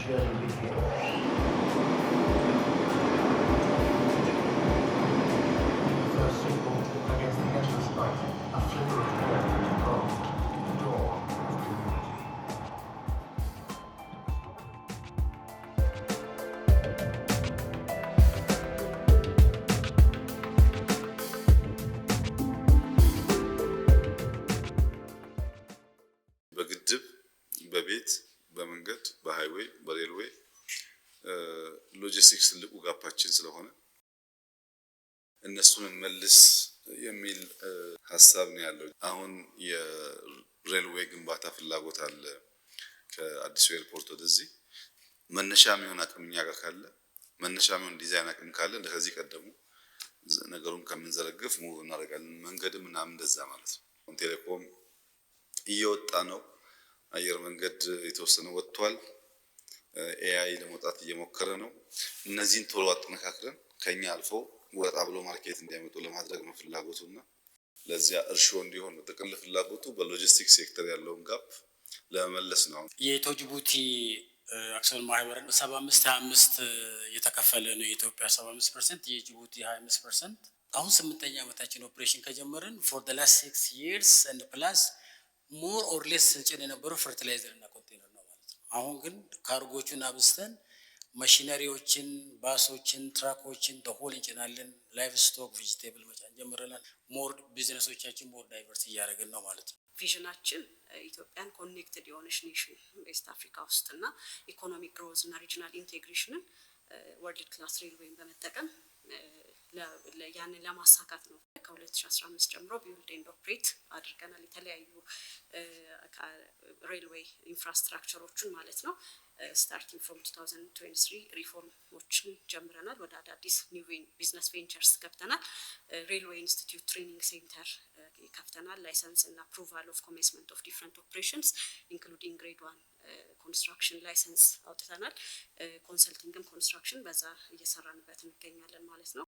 journey begins. First signal against the endless night, a flicker of hope and hope, the dawn of community. በግድብ በቤት በመንገድ በሃይዌይ በሬልዌይ ሎጂስቲክስ ትልቁ ጋፓችን ስለሆነ እነሱን መልስ የሚል ሐሳብ ነው ያለው። አሁን የሬልዌይ ግንባታ ፍላጎት አለ። ከአዲስ ኤርፖርት ወደዚህ መነሻ የሚሆን አቅምኛ ጋር ካለ መነሻ የሚሆን ዲዛይን አቅም ካለ እንደዚህ ቀደሙ ነገሩን ከምንዘረግፍ ሙቭ እናደርጋለን። መንገድም ምናምን እንደዛ ማለት ነው። ቴሌኮም እየወጣ ነው። አየር መንገድ የተወሰነ ወጥቷል። ኤአይ ለመውጣት እየሞከረ ነው። እነዚህን ቶሎ አጠናክረን ከኛ አልፎ ወጣ ብሎ ማርኬት እንዲያመጡ ለማድረግ ነው ፍላጎቱና ለዚያ እርሾ እንዲሆን በጥቅል ፍላጎቱ በሎጂስቲክስ ሴክተር ያለውን ጋፕ ለመመለስ ነው። የኢትዮ ጅቡቲ አክሲዮን ማህበር 75-25 የተከፈለ ነው። የኢትዮጵያ 75%፣ የጅቡቲ 25%። አሁን 8ኛ ዓመታችን ኦፕሬሽን ከጀመረን for the last 6 years and plus more or less ጭን የነበረው ፈርቲላይዘር እና ኮንቴነር ነው ማለት ነው። አሁን ግን ካርጎቹን አብስተን ማሽነሪዎችን፣ ባሶችን፣ ትራኮችን በሆል እንጭናለን። ላይቭ ስቶክ፣ ቬጂቴብል መጫን ጀምረናል። ሞር ቢዝነሶቻችን ሞር ዳይቨርስ እያደረግን ነው ማለት ነው። ቪዥናችን ኢትዮጵያን ኮኔክትድ የሆነች ኔሽን ዌስት አፍሪካ ውስጥና ኢኮኖሚክ ግሮዝ እና ሪጂናል ኢንቴግሬሽንን ወርልድ ክላስ ሬልዌይን በመጠቀም ያንን ለማሳካት ነው። ከ2015 ጀምሮ ቢልድ ኤንድ ኦፕሬት አድርገናል። የተለያዩ ሬልዌይ ኢንፍራስትራክቸሮችን ማለት ነው። ስታርቲንግ ፍሮም 2023 ሪፎርሞችን ጀምረናል። ወደ አዳዲስ ኒው ቢዝነስ ቬንቸርስ ገብተናል። ሬልዌይ ኢንስቲትዩት ትሬኒንግ ሴንተር ከፍተናል። ላይሰንስ እና አፕሩቫል ኦፍ ኮሜንስመንት ኦፍ ዲፍረንት ኦፕሬሽንስ ኢንክሉዲንግ ግሬድ 1 ኮንስትራክሽን ላይሰንስ አውጥተናል። ኮንሰልቲንግም ኮንስትራክሽን በዛ እየሰራንበት እንገኛለን ማለት ነው።